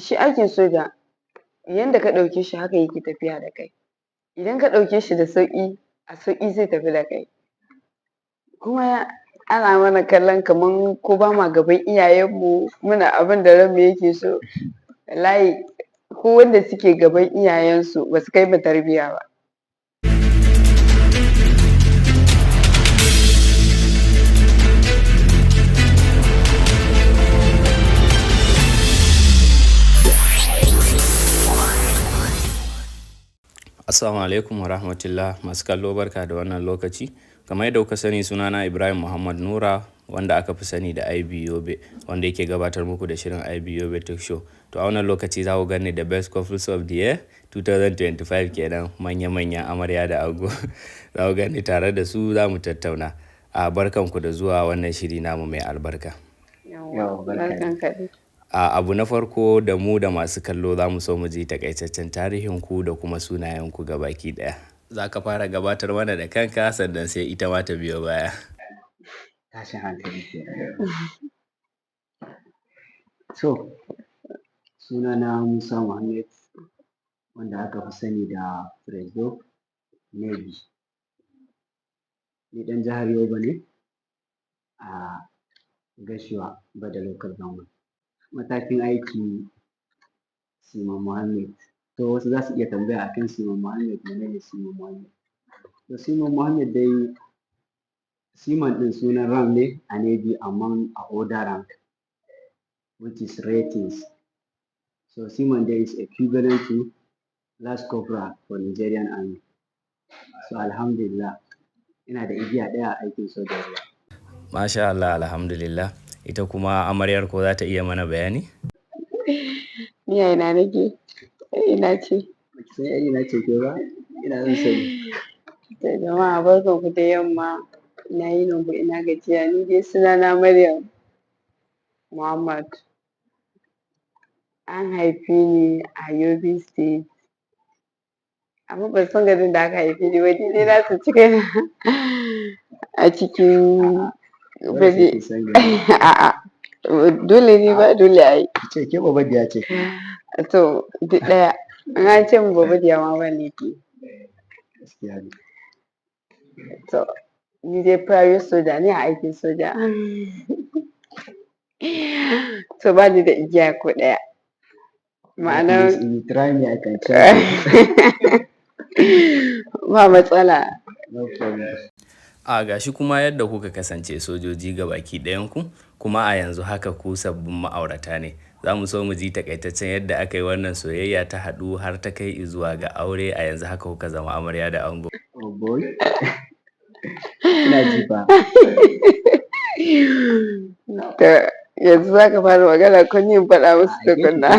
shi aikin soja yanda ka ɗauke shi haka yake tafiya da kai. Idan ka ɗauke shi da sauƙi, a sauƙi zai tafi da kai. Kuma ana mana kallon kaman ko ba ma gaban iyayenmu muna abin da ranmu yake so. Wallahi ko wanda suke gaban iyayensu ba su kai mu tarbiyya ba. Assalamu alaikum wa rahmatullah, masu kallo barka da wannan lokaci. Kamar yadda kuka sani, sunana Ibrahim Muhammad Nura, wanda aka fi sani da IB Yobe, wanda yake gabatar muku da shirin IB Yobe Talk Show. To a wannan lokaci za ku gani the best couples of the year 2025 kenan, manya-manyan amarya da ango. Za ku gani tare da su za mu tattauna. Barkanku da zuwa wannan shiri namu mai albarka. Abu na farko da mu da masu kallo za mu so mu ji takaitaccen tarihinku da kuma sunayenku gabaki daya. Za ka fara gabatar mana da kanka sannan sai ita ma ta biyo baya. Tashin hankali ke. So, sunana Musa Muhammad, wanda aka fi sani da Presdo Navy. Ni ɗan jihar Yobe ne a Gashuwa, Bada Local Government. Matakin aiki Siman Muhammad. To wasu za su iya tambaya akan Siman Muhammad, menene Siman Muhammad? To Siman Muhammad dai Siman ɗin sunan rank ne a Navy amma a order rank, which is ratings. So Siman dai is equivalent to last corporal for Nigerian Army. So alhamdulillah ina da igiya ɗaya a aikin soja. Masha Allah, alhamdulillah. Ita kuma amaryar ko za ta iya mana bayani? Ni a ina nake? Ina ce. Sai ina ce ke ba? Ina zan sani. To jama'a barkanku da yamma. Ina yinin ku, ina gajiya. Ni dai sunana Maryam Muhammad. An haife ni a Yobe State. Amma ban san garin da aka haife ni ba, ni dai na tsinci kaina a cikin Bade. A'a, dole ne ba dole a yi. Ce ke babadiya ce. To duk ɗaya. An ce min babadiya ma ba laifi. Gaskiya ne. To ni dai private soja ne a aikin soja. To ba ni da igiya ko ɗaya. Ma'ana try me I can try. ba matsala. No problem. Gashi kuma yadda kuka kasance sojoji gabaki ɗayanku, kuma a yanzu haka ku sabbin ma'aurata ne. Za mu so mu ji takaitaccen yadda aka yi wannan soyayya ta haɗu har ta kai zuwa ga aure, a yanzu haka kuka zama amarya da ango. Oh boy. Ina ji fa. Yanzu za ka fara magana ko ni in faɗa musu tukunna.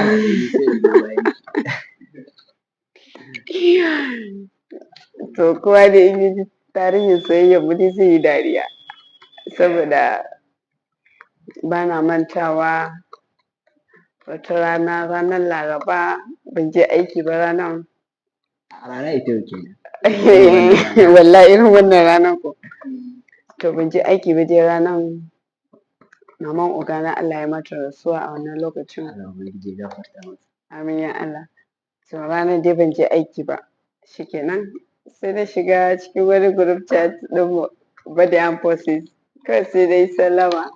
To kowa da in yi tarihin soyayyar mu dai zai yi dariya, saboda ba na mantawa wata rana, ranar Laraba, ban je aiki ba ranar. Rana ita yau kenan. Wallahi irin wannan ranar ko. To ban je aiki ba dai ranar, maman ogana Allah ya mata rasuwa a wannan lokacin. Allah ubangiji ya gafarta mata. Amin ya Allah. To ranar dai ban je aiki ba. Shikenan sai na shiga cikin wani group chat ɗin Bada Armed Forces. Kawai sai dai sallama.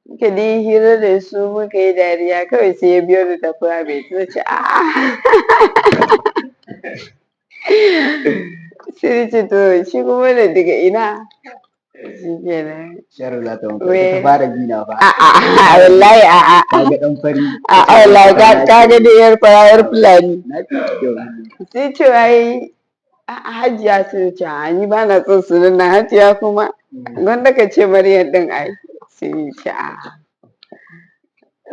Muka dai hira da su, muka yi dariya, kawai sai ya biyo ni ta private. Na ce a'a. Sai na ce to shi kuma da daga ina? Shikenan. Sharu za ta wanka, ta fara gina ba. A'a, wallahi a'a. Ka ga ɗan fari. A'a, wallahi ka ga da yar fara Fulani. Na fi kyau. Sai ce wai a'a Hajiya, sai ce a ni ba na son sunan nan Hajiya kuma. Gwanda ka ce Maryam ɗin ai. Sai ya ce a'a.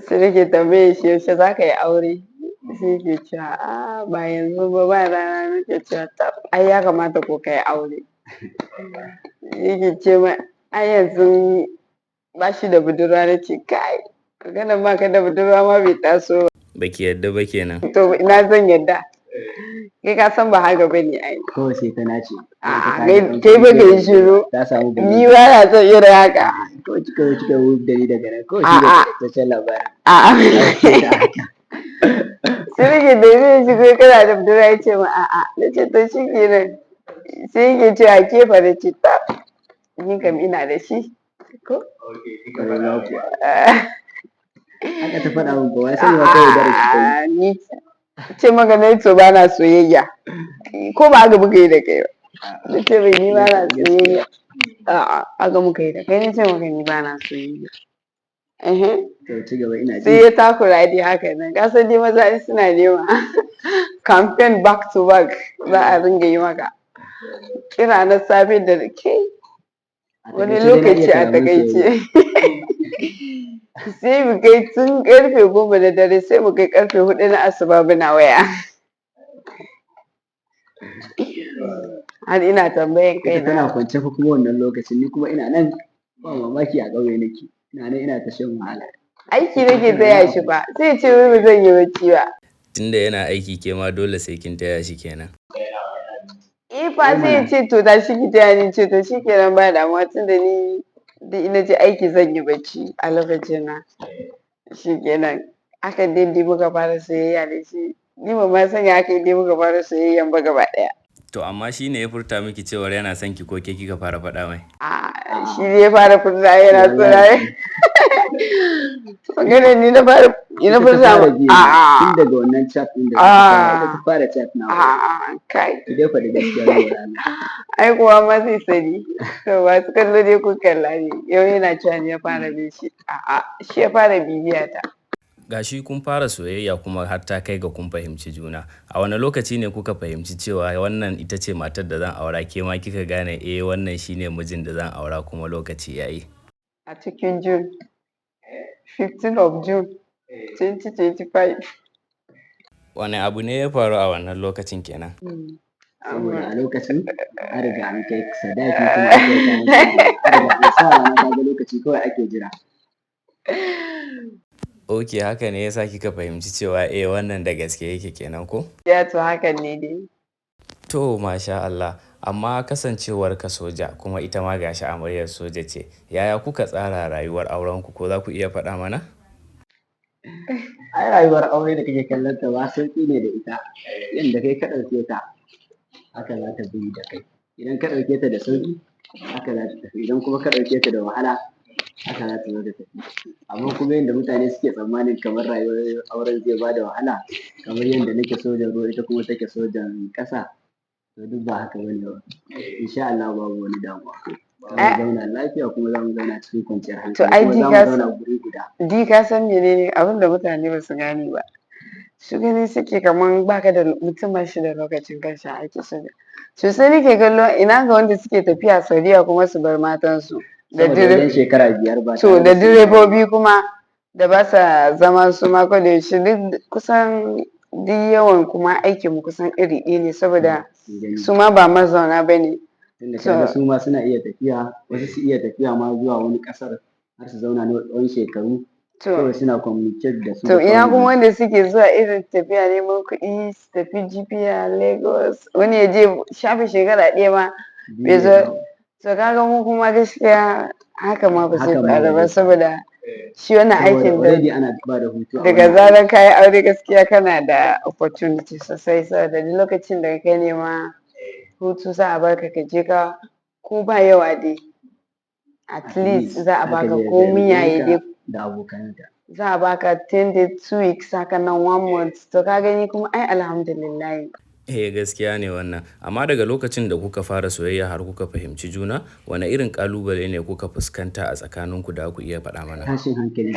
Sai nake tambaye shi yaushe za ka yi aure? Sai ke cewa a'a ba yanzu ba, ba rana. Nake cewa ai ya kamata ko ka yi aure. Yake ce ma ai yanzu ba shi da budurwa. Na ce kai maganar ba ka da budurwa ma bai taso ba. Baki yadda ba kenan. To ina zan yadda. Kai ka san ba haka ba ne ai. Kawai sai ta nace. A'a kai ba ka yi shiru. Ta samu gani. Ni ba na son irin haka. Kawai kika wuf da ni daga nan. Kawai shi da taccen labarin. A'a. sai nake da zai shigo kana da budurwa ya ce ma a'a na ce to shi kenan sai yake ce a kefa da ce ta ni kam ina da shi ko haka ta faɗa min ba sai ba kai da shi ni ce maka na to ba na soyayya ko ba haka muka yi da kai ba na ce bai ni ba na soyayya a'a haka muka yi da kai na ce maka ni ba na soyayya to ci gaba ina sai ya takura dai haka nan ka san dai maza suna nema campaign back to back za a ringa yi maka kira na safe da ke wani lokaci a takaice sai mu kai tun karfe 10 da dare sai mu kai karfe 4 na asuba muna waya har ina tambayan kai ita tana kwance fa kuma wannan lokacin ni kuma ina nan ba mamaki a ƙauye nake ina nan ina ta shan wahala aiki nake taya shi ba sai ce wai ba zan yi bacci ba tunda yana aiki ke ma dole sai kin taya shi kenan fa sai ya ce to da shi ki taya ni ce to shi kenan ba damuwa tunda ni da ina je aiki zan yi bacci a lokacin na shi kenan aka dai muka fara soyayya da shi ni ba ma sanya aka dai muka fara soyayyan ba gaba daya to amma shi ne ya furta miki cewar yana son ki ko ke kika fara faɗa mai shi ne ya fara furta yana so na magana ni na fara tun daga wannan chat din da ta fara chat na kai ki dai faɗi gaskiya ne ai kuwa ma sai sani to ba su kallo dai kun kalla ne yau yana cewa ne ya fara bin shi shi ya fara bibiya ta gashi kun fara soyayya kuma har ta kai ga kun fahimci juna a wani lokaci ne kuka fahimci cewa wannan ita ce matar da zan aura ke ma kika gane wannan shine mijin da zan aura kuma lokaci yayi a cikin June 15 of June 2025 wani abu ne ya faru a wannan lokacin kenan saboda a lokacin an riga an kai sadaki kuma ake an riga an sa rana kaga lokaci kawai ake jira ok haka ne yasa kika fahimci cewa wannan da gaske yake kenan ko ya to hakan ne dai to masha Allah amma kasancewar ka soja kuma ita ma gashi amaryar soja ce yaya kuka tsara rayuwar auren ku ko za ku iya faɗa mana ai rayuwar aure da kake kallon ta ba sauki ne da ita yanda kai ka ɗauke ta haka za ta bi da kai idan ka ɗauke ta da sauki haka za ta tafi idan kuma ka ɗauke ta da wahala haka za ta zo da tafi amma kuma yadda mutane suke tsammanin kamar rayuwar auren zai ba da wahala kamar yadda nake sojan ruwa ita kuma take sojan ƙasa to duk ba haka bane ba insha Allah babu wani damuwa za mu zauna lafiya kuma za mu zauna cikin kwanciyar hankali kuma za mu zauna guri guda di ka san menene abin da mutane ba su gane ba su gani suke kaman baka da mutum ba shi da lokacin kanshi a aiki soja sosai nake kallo ina ga wanda suke tafiya Saudiya kuma su bar matansu da shekara 5 ba da direbobi kuma da ba sa zama su ma ko da shi duk kusan duk yawan kuma aikin mu kusan iri ɗaya ne saboda su ma ba mazauna ba ne tunda kaga su ma suna iya tafiya wasu su iya tafiya ma zuwa wani ƙasar har su zauna na tsawon shekaru kawai suna communicate da su to ina kuma wanda suke zuwa irin tafiya neman kuɗi su tafi jibiya Lagos wani ya je shafe shekara ɗaya ma bai zo to kaga mu kuma gaskiya haka ma ba zai faru ba saboda shi wannan aikin da daga zaran kayi aure gaskiya kana da opportunity sosai saboda duk lokacin da kai nema hutu za a barka ka je ka ko ba yawa dai at least za a baka ko miyaye dai da abokanka za a baka 10 days 2 weeks haka nan 1 month to ka gani kuma ai alhamdulillah gaskiya ne wannan amma daga lokacin da kuka fara soyayya har kuka fahimci juna wani irin kalubale ne kuka fuskanta a tsakaninku da ku iya faɗa mana tashin hankali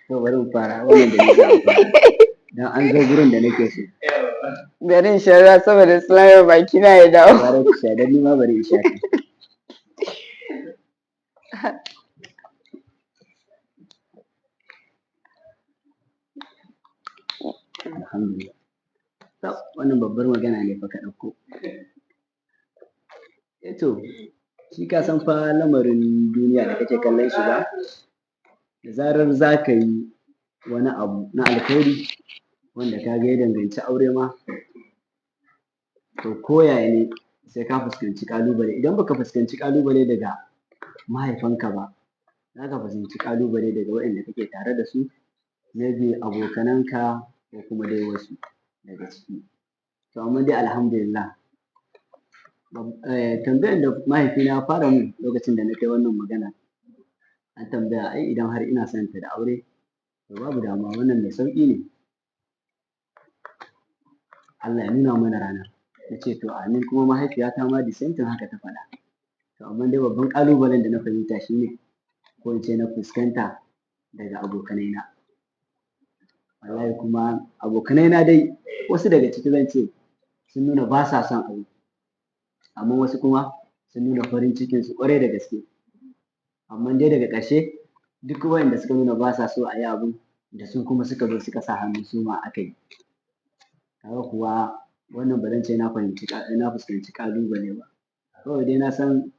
to bari mu fara wannan da nake fara dan an zo gurin da nake so bari in shara saboda slayar baki na ya dawo bari ki sha dan ni ma bari in sha alhamdulillah wannan babbar magana ne fa ka ɗauko to shi ka san fa lamarin duniya da kake kallon shi ba da zarar za ka yi wani abu na alkhairi wanda ka ga ya danganci aure ma to ko yaya ne sai ka fuskanci ƙalubale idan baka fuskanci ƙalubale daga mahaifanka ba za ka fuskanci ƙalubale daga waɗanda kake tare da su maybe abokananka ko kuma dai wasu daga ciki. To amma dai alhamdulillah. Tambayan da mahaifina ya fara mun lokacin da na kai wannan magana, an tambaya ai idan har ina son ta da aure, to babu damuwa wannan mai sauƙi ne. Allah ya nuna mana ranar. Na ce to amin, kuma mahaifiyata ma the same thing haka ta faɗa. To amma dai babban ƙalubalen da na fahimta shine, ko in ce na fuskanta daga abokanaina. Wallahi kuma abokanaina dai wasu daga ciki zan ce sun nuna ba sa son abu, amma wasu kuma sun nuna farin cikinsu ƙwarai da gaske. Amma dai daga ƙarshe duk wayanda suka nuna ba sa so a yi abun, da su kuma suka zo suka sa hannu su ma aka yi. Kaga kuwa wannan ba zan ce na fuskanci ƙalubale ba. Kawai dai na san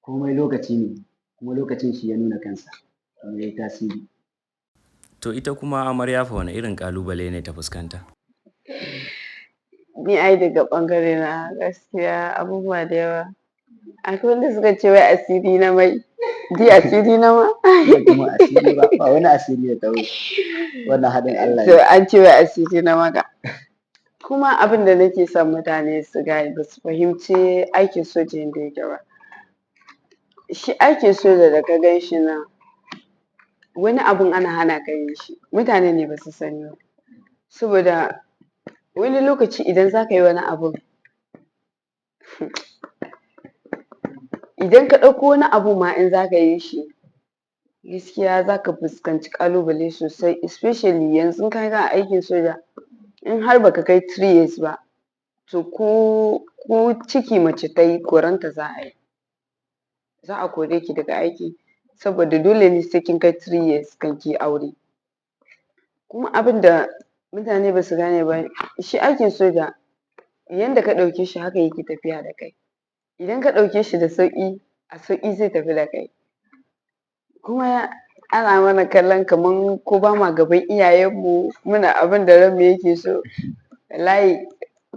komai lokaci ne, kuma lokacin shi ya nuna kansa kuma ya yi tasiri. To ita kuma amarya fa wane irin ƙalubale ne ta fuskanta? Ni ai daga ɓangare na gaskiya abubuwa da yawa. Akwai wanda suka ce wai asiri na mai. Ji asiri na ma? Kuma asiri ba wani asiri da ta wuce. Wannan haɗin Allah To ne. an ce wai asiri na maka. Kuma abin da nake son mutane su gane, ba su fahimci aikin soja yadda yake ba. Shi aikin soja da ka gan shi nan, wani abun ana hana ka yin shi. Mutane ne ba su sani ba. Saboda wani lokaci idan za ka yi wani abun, idan ka ɗauko wani abu ma in za ka yi shi, gaskiya za ka fuskanci ƙalubale sosai, especially yanzu ka ga aikin soja, in har baka kai 3 years ba, to ko ciki mace ta yi koranta za a yi. Za a kore ki daga aiki, saboda dole ne sai kin kai 3 years kan ki yi aure. Kuma abin da mutane ba su gane ba, shi aikin soja yanda ka ɗauke shi haka yake tafiya da kai. Idan ka ɗauke shi da sauƙi, a sauƙi zai tafi da kai. Kuma ana mana kallon kaman ko ba ma gaban iyayenmu, muna abin da ranmu yake so. Wallahi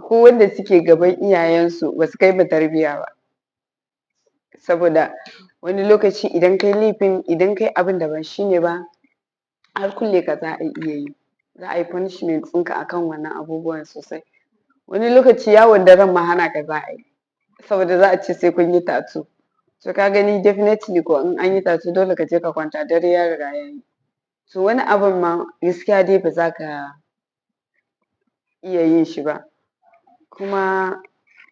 ko wanda suke gaban iyayensu ba su kai mu tarbiyya ba. Saboda wani lokaci idan kai abin da ba shi ne ba, har kulle ka za a iya yi. Za a yi punishment ɗinka akan wannan abubuwan sosai. Wani lokaci yawon daren ma hana ka za a yi, saboda za a ce sai kun yi tattoo. To ka gani definitely ko in an yi tattoo dole ka je ka kwanta, dare ya riga ya yi. To wani abun ma gaskiya dai ba za ka iya yin shi ba. Kuma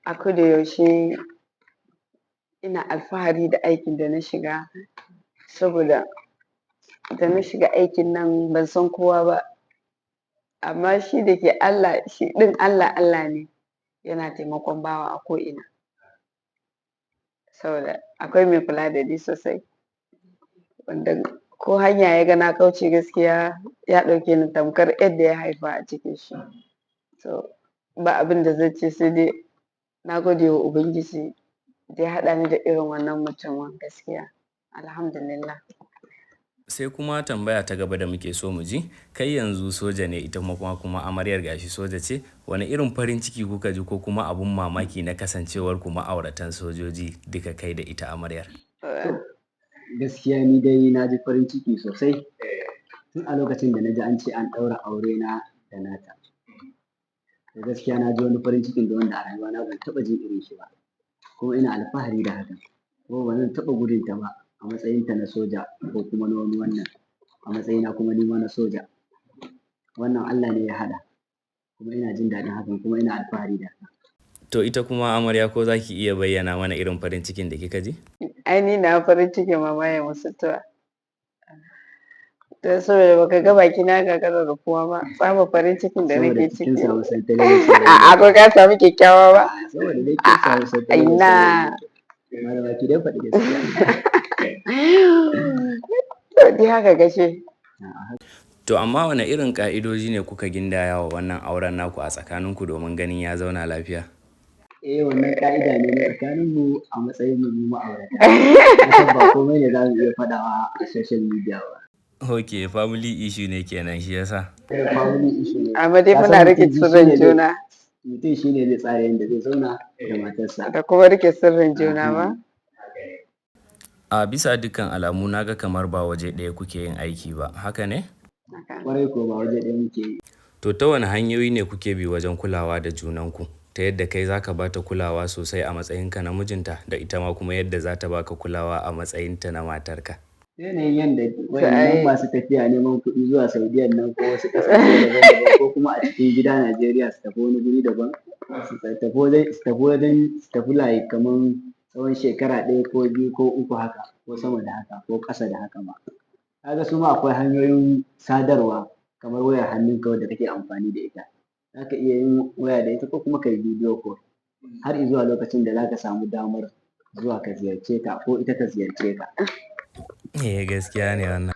a koda yaushe ina alfahari da aikin da na shiga, saboda da na shiga aikin nan ban san kowa ba. Amma shi da ke Allah, shi ɗin Allah ne, yana taimakon bawa a ko'ina. Saboda akwai mai kula da ni sosai, wanda ko hanya ya ga na kauce gaskiya ya ɗauke ni tamkar yadda ya haifa a cikin shi. To ba abin da zan ce sai dai na gode wa Ubangiji da ya haɗa ni da irin wannan mutumin gaskiya. Alhamdulillah. Sai kuma tambaya ta gaba da muke so mu ji, kai yanzu soja ne, ita kuma amaryar gashi soja ce, wane irin farin ciki kuka ji ko kuma abun mamaki na kasancewar ku ma'auratan sojoji duka kai da ita amaryar? Gaskiya ni dai na ji farin ciki sosai tun a lokacin da na ji an ce an ɗaura aure na da nata. Da gaskiya na ji wani farin cikin da wanda a rayuwa na ban taɓa jin irin shi ba. Kuma ina alfahari da hakan. Kuma ba zan taɓa gudun ta ba a matsayinta na soja ko kuma na wani wannan, a matsayina kuma ni ma na soja. Wannan Allah ne ya haɗa. Kuma ina jin daɗin hakan, kuma ina alfahari da hakan. To ita kuma amarya, ko za ki iya bayyana mana irin farin cikin da kika ji? Ai ni na farin cikin mama ya musuwa. Don saboda baka ga baki na gagara da kowa ba, tsaba farin cikin da nake ciki. Saboda kin samu santale da A'a ko ka samu kyakkyawa ba? Saboda dai kin samu santale da Ina. Malama ki dai faɗi gaskiya. To dai haka gashi. To amma wane irin ƙa'idoji ne kuka gindaya wa wannan auren naku a tsakaninku domin ganin ya zauna lafiya? Wannan ƙa'ida ne na tsakaninmu a matsayin mu ma'aurata. Kusan ba komai ne za mu iya faɗawa a social media ba. Ok, family issue ne kenan shi yasa. Family issue ne. Amma dai muna rike sirrin juna. Mutum shi ne zai tsara yadda zai zauna da matarsa. Da kuma rike sirrin juna ba. A bisa dukkan alamu na ga kamar ba waje ɗaya kuke yin aiki ba, haka ne? Ƙwarai ko ba waje ɗaya muke yi. To ta wani hanyoyi ne kuke bi wajen kulawa da junanku? Ta yadda kai za ka ba ta kulawa sosai a matsayinka na mijinta da ita ma kuma yadda za ta baka kulawa a matsayinta na matarka. Yanayin yanda waɗannan masu tafiya neman kuɗi zuwa Saudiyan nan ko wasu ƙasashe daban-daban ko kuma a cikin gida Najeriya su tafi wani guri daban, su tafi like kaman tsawon shekara 1 ko 2 ko 3 haka ko sama da haka ko ƙasa da haka ma. Ka ga su ma akwai hanyoyin sadarwa kamar wayar hannunka wadda kake amfani da ita. Za ka iya yin waya da ita ko kuma ka yi bidiyo call har izuwa lokacin da za ka samu damar zuwa ka ziyarce ta ko ita ta ziyarce ka. Gaskiya ne wannan.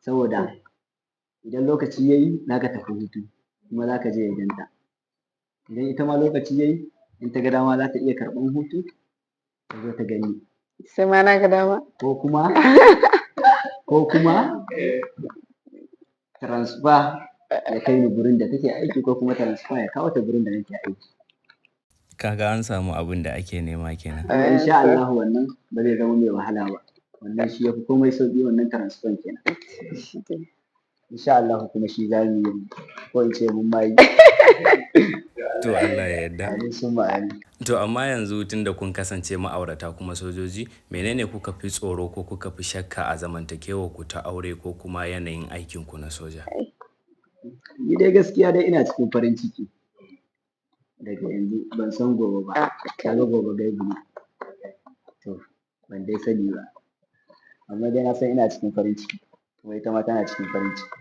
Saboda idan lokaci ya yi za ka tafi hutu kuma za ka je wajen ta. Idan ita ma lokaci ya yi in ta ga dama za ta iya karɓan hutu ta zo ta gani. Sai ma na ga dama? Ko kuma transfer ya kai ni gurin da take aiki ko kuma transfer ya kawo ta gurin da nake aiki. Kaga an samu abin da ake nema kenan. Kuma insha Allah wannan ba zai zama mai wahala ba. Wannan shi yafi komai sauƙi wannan transfer kenan. Insha Allah kuma shi za mu yi ko in ce mun ma yi. To Allah ya yarda. Amin summa amin. To amma yanzu tunda kun kasance ma'aurata kuma sojoji, menene kuka fi tsoro ko kuka fi shakka a zamantakewar ku ta aure ko kuma yanayin aikin ku na soja? Ni dai gaskiya dai ina cikin farin ciki. Daga yanzu ban san gobe ba. Ka ga gobe gaibu ne. To ban dai sani ba. Amma dai na san ina cikin farin ciki. Kuma ita ma tana cikin farin ciki.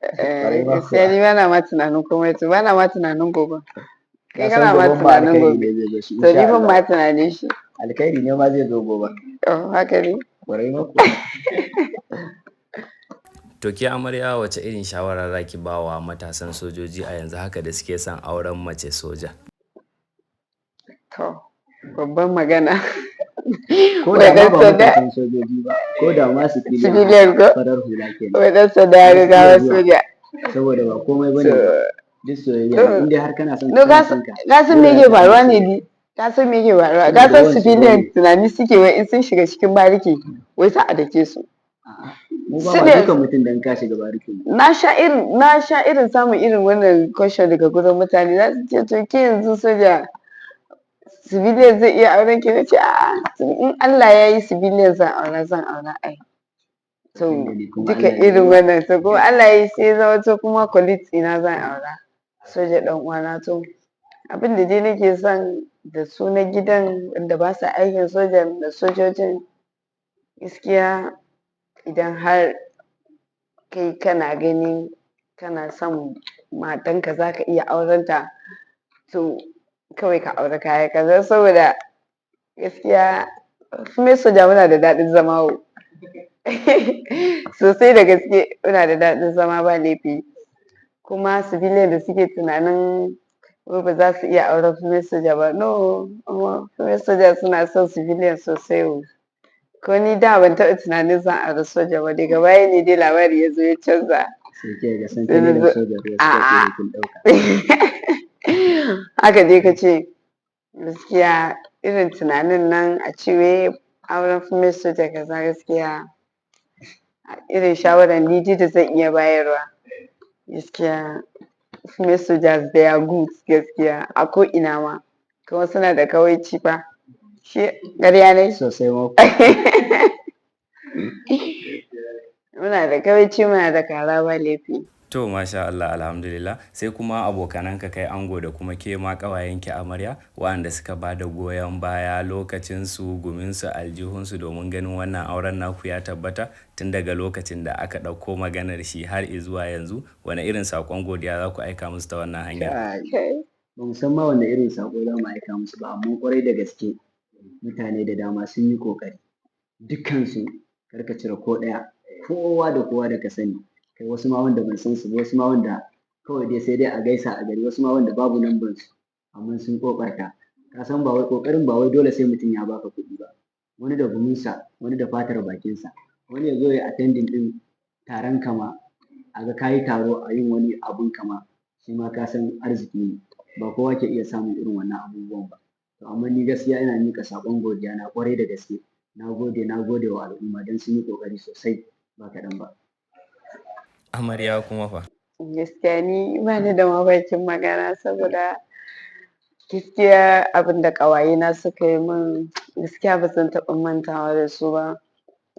Gaskiya ni bana ma tunanin komai to bana ma tunanin gobe. Kai kana ma tunanin gobe. To ni ban ma tunanin shi. Alkhairi ne ma zai zo gobe. Haka ne. Ƙwarai ma kuwa. To ke amarya wace irin shawara za ki ba wa matasan sojoji a yanzu haka da suke son auren mace soja? To babban magana. Ko da ma ba matasan sojoji ba, ko da ma civilian ko farar hula kenan. Wadansa da rigawa soja. Saboda ba komai bane ba. Duk soyayya in dai har kana son ka san me yake faruwa ne di? Ka san me yake faruwa? Ka san civilian tunani suke wai in sun shiga cikin bariki wai sa a dake su. Mu ba ma dukan mutum dan ka shiga barikin. Na sha irin samun irin wannan question daga gurin mutane za su ce to ke yanzu soja civilian zai iya auren ki nace in Allah ya yi civilian zan aura ai. To duka irin wannan to kuma Allah ya yi sai zama to kuma colleagues ina zan aura soja dan uwana to abin da dai nake son da su na gidan wanda ba sa aikin sojan da sojojin gaskiya idan har kai kana ganin kana son matanka za ka iya aurenta to kawai ka aure kaya kaza saboda gaskiya female soja muna da daɗin zama sosai da gaske muna da daɗin zama ba laifi kuma civilian da suke tunanin ba za su iya auren female soja ba no female soja suna son civilian sosai ko ni da ban taɓa tunanin zan aure soja ba daga baya ne dai labari ya zo ya canza haka dai ka ce gaskiya irin tunanin nan a cewa auren female soja kaza gaskiya irin shawarar ni da zan iya bayarwa gaskiya female soldiers they are good gaskiya a ko ina ma kuma suna da kawaici fa shi ƙarya ne sosai ma muna da kawaici muna da kara ba laifi. To masha Allah alhamdulillah sai kuma abokananka kai ango da kuma ke ma ƙawayenki amarya waɗanda suka ba da goyon baya lokacinsu guminsu aljihunsu domin ganin wannan auren naku ya tabbata tun daga lokacin da aka ɗauko maganar shi har zuwa yanzu wani irin saƙon godiya za ku aika musu ta wannan hanyar? Ba mu san ma wani irin saƙo za mu aika musu ba amma ƙwarai da gaske mutane da dama sun yi ƙoƙari dukkansu kar ka cire ko ɗaya kowa da kowa da ka sani kai wasu ma wanda ban san su ba wasu ma wanda kawai dai sai dai a gaisa a gari wasu ma wanda babu lambar su amma sun ƙoƙarta ka san ba wai ƙoƙarin ba wai dole sai mutum ya baka kuɗi ba wani da guminsa wani da fatar bakinsa wani ya zo ya attending ɗin taron kama a ga kayi taro a yin wani abun kama shi ma ka san arziki ne ba kowa ke iya samun irin wannan abubuwan ba to amma ni gaskiya ina miƙa saƙon godiya na ƙwarai da gaske na gode wa al'umma don sun yi ƙoƙari sosai ba kaɗan ba. Amarya kuma fa? Gaskiya ni ba ni da mabakin magana saboda gaskiya abin da ƙawayena suka yi min gaskiya ba zan taɓa mantawa da su ba.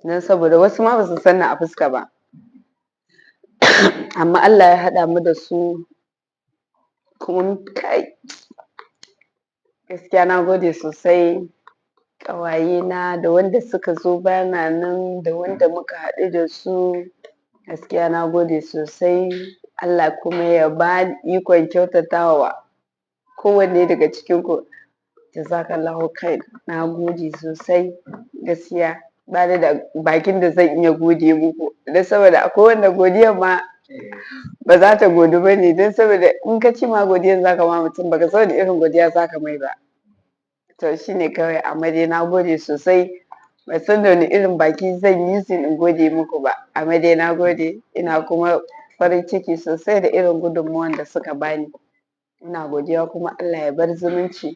Don saboda wasu ma ba su san ni a fuska ba. Amma Allah ya haɗa mu da su kuma kai gaskiya na gode sosai ƙawayena da wanda suka zo bana nan da wanda muka haɗu da su gaskiya na gode sosai. Allah kuma ya ba ni ikon kyautatawa kowanne daga cikinku. Jazakallahu khair. Na gode sosai gaskiya ba ni da bakin da zan iya gode muku don saboda akwai wanda godiyar ma ba za ta godu ba ne don saboda in ka ci ma godiyar za ka ma mutum ba ka san da irin godiya za ka mai ba. To shi ne kawai amma dai na gode sosai ban san da wani irin baki zan yi in gode muku ba amma dai na gode ina kuma farin ciki sosai da irin gudunmuwan da suka bani. Ina godiya kuma Allah ya bar zumunci.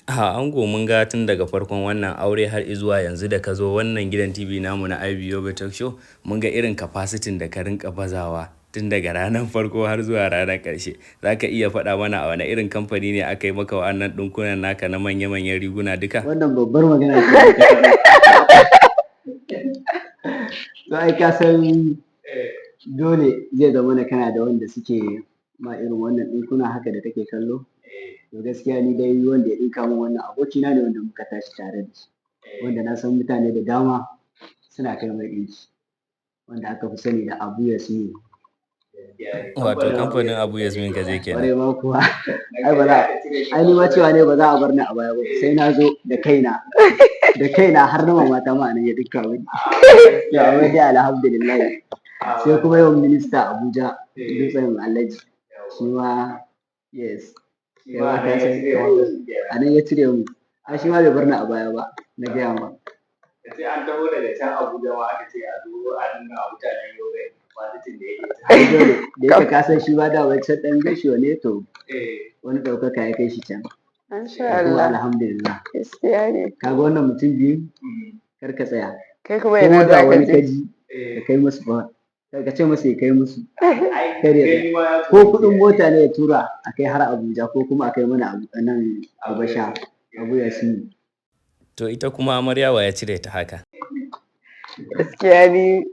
Ango mun ga tun daga farkon wannan aure har zuwa yanzu da ka zo wannan gidan TV namu na IBOB Talk Show mun ga irin capacity da ka rinka bazawa tun daga ranar farko har zuwa ranar ƙarshe. Za ka iya faɗa mana a wani irin kamfani ne aka yi maka wa'annan ɗinkunan naka na manya-manyan riguna duka? Wannan babbar magana ce. To ai ka san dole zai zama na kana da wanda suke ma irin wannan ɗinkuna haka da kake kallo. To gaskiya ni dai wanda ya ɗinka min wannan abokina ne wanda muka tashi tare da shi. Wanda na san mutane da dama suna kai mai ɗinki. Wanda aka fi sani da Abu Yasmin. Wato kamfanin Abu Yasmin ka je kenan. Ƙwarai ma kuwa. Ai ni ma cewa ne ba za a bar ni a baya ba sai na zo da kaina. Da kaina har na mamata ma nan ya ɗinka mini. To amma dai alhamdulillah. Sai kuma yawan minista Abuja Dutsen Alhaji. Shi ma yes. A nan ya cire mu. Ai shi ma bai bar ni a baya ba na gaya ma. Sai an taho daga can Abuja ma aka ce a zo a nuna wa mutanen Yobe kwalitin da yake Ai dole da yake ka san shi ma da wancan ɗan gashiwa ne to wani ɗaukaka ya kai shi can. Masha Kuma Allah. alhamdulillah. Gaskiya ne. Ka ga wannan mutum biyu kar ka tsaya. Kai kuma Ko ina da za ka wani je? kaji ka kai musu ba. Ka ce masa ya kai musu. ai Kar ya kai ma ya ko kuɗin mota ne ya tura a kai har Abuja ko kuma a kai mana nan Abasha Abu Yasmin. To ita kuma amarya wa ya cire ta haka? Gaskiya ni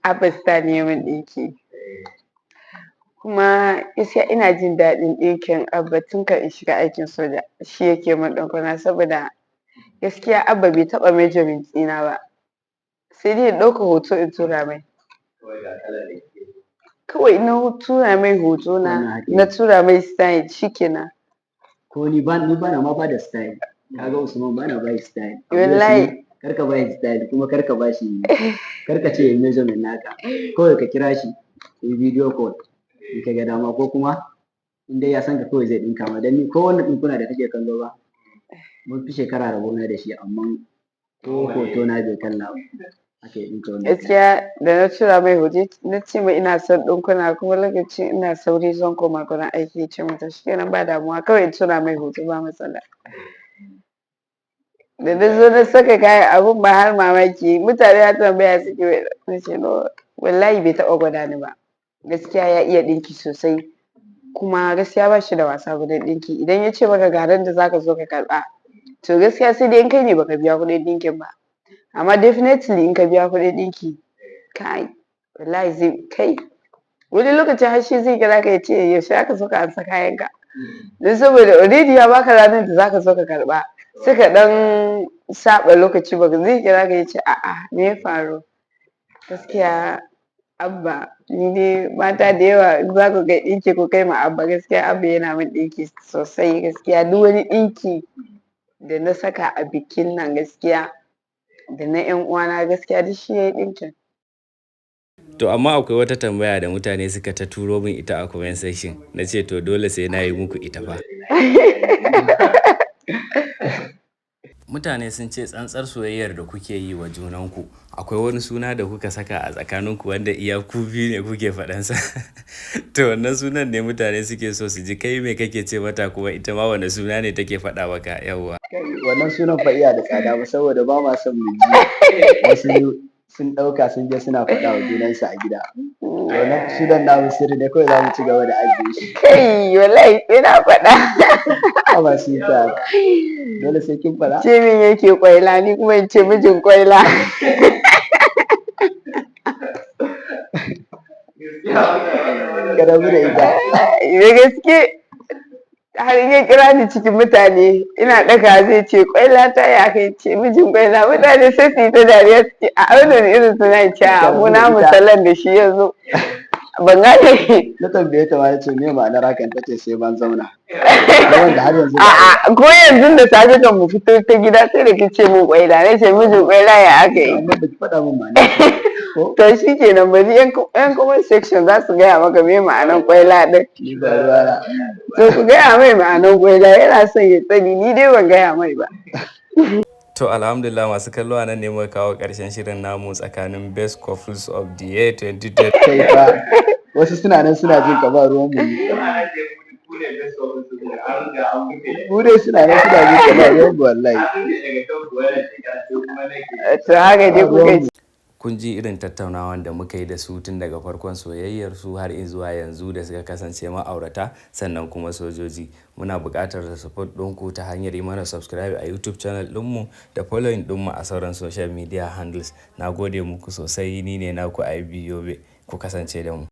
Abbas ta ne min ɗinki. Kuma gaskiya ina jin daɗin ɗinkin Abba tun kan in shiga aikin soja. Shi yake min ɗinkuna saboda gaskiya Abba bai taɓa measurement ɗina ba. Sai dai in ɗauka hoto in tura mai. kawai ga kalar da ke. Kawai na tura mai hoto na tura mai style shikenan. Ko ni ba na ma ba da style. Ka ga Usman ba na ba shi style. Abu Wallahi. Yasmin, kar ka ba shi style kuma kar ka ba shi kar ka ce measurement naka. Kawai ka kira shi yi video call in ka ga dama ko kuma in dai ya san ka kawai zai ɗinka ma dan ni ko wannan ɗinkuna da kake kallo ba mun fi shekara rabona da shi amma ko hoto na bai kalla ba. Haka ya ɗinka wannan. Gaskiya da na tura mai hoto na ce mai ina son ɗinkuna kuma lokacin ina sauri zan koma gurin aiki ya ce mata shikenan ba damuwa kawai in tura mai hoto ba matsala. Da na zo na saka kayan abun ba har mamaki mutane ya tambaya suke na ce no wallahi bai taɓa gwada ni ba. Gaskiya ya iya ɗinki sosai kuma gaskiya ba shi da wasa gurin ɗinki idan ya ce maka ga ran da zaka zo ka karɓa to gaskiya sai dai in kai ne baka biya kuɗin ɗinkin ba amma definitely in ka biya kuɗin ɗinki kai wallahi zai kai wani lokacin har shi zai kira ka ya ce yaushe aka so ka ansa kayanka don saboda already ya baka ranar da zaka zo ka karɓa sai ka ɗan saɓa lokaci baka zai kira ka ya ce a'a me ya faru gaskiya Abba ni dai mata da yawa in za ku ga ɗinki ku kai ma Abba gaskiya Abba yana min ɗinki sosai gaskiya duk wani ɗinki da na saka a bikin nan gaskiya da na ƴan uwana gaskiya duk shi yayi ɗinkin. To amma akwai wata tambaya da mutane suka ta turo min ita a comment section na ce to dole sai na yi muku ita fa. Mutane sun ce tsantsar soyayyar da kuke yi wa junanku akwai wani suna da kuka saka a tsakaninku wanda iya ku biyu ne kuke faɗansa. To wannan sunan ne mutane suke so su ji kai me kake ce mata kuma ita ma wani suna ne take faɗa maka yawwa. Wannan sunan fa iya da tsada ba saboda ba ma son mu ji wasu sun ɗauka sun je suna faɗa wa junansu a gida. Wannan sunan namu sirri ne kawai za mu ci gaba da ajiye shi. Kai wallahi ina faɗa. Ba su ta dole sai kin faɗa. Ce min yake kwaila ni kuma in ce mijin kwaila. Ka rabu da ita. Da gaske har in ya kira ni cikin mutane ina ɗaga zai ce kwaila ta ya kai ce mijin kwaila, mutane sai su yi ta dariya su ce a wannan irin suna ce a mu namu salon da shi yanzu. Ban gane. Na tambaye ta ma ya ce me ma'anar hakan, ta ce sai ban zauna. Wanda har yanzu A'a ko yanzu da safe kan mu fito ta gida sai da kice mu kwaila, na ce mijin kwaila ya aka yi. amma ba ki faɗa min ma'ana. To shi kenan bari yan comment section za su gaya maka me ma'anar kwaila ɗin. Ni ba ruwana. To ku gaya mai ma'anar kwaila, yana son ya sani, ni dai ban gaya mai ba. To alhamdulillah masu kallo a nan ne muka kawo ƙarshen shirin namu tsakanin best couples of the year 2020. Kai fa wasu suna nan suna jin ka ba ruwan mu. Mu dai suna nan suna jin ka ba ruwan mu wallahi. To haka dai kuka ji. Kun ji irin tattaunawan da muka yi da su tun daga farkon soyayyar su har zuwa yanzu da suka kasance ma'aurata sannan kuma sojoji. Muna buƙatar da support ɗinku ta hanyar yi mana subscribe a YouTube channel ɗinmu da following ɗinmu a sauran social media handles. Na gode muku sosai, ni ne naku IB Yobe, ku kasance da mu.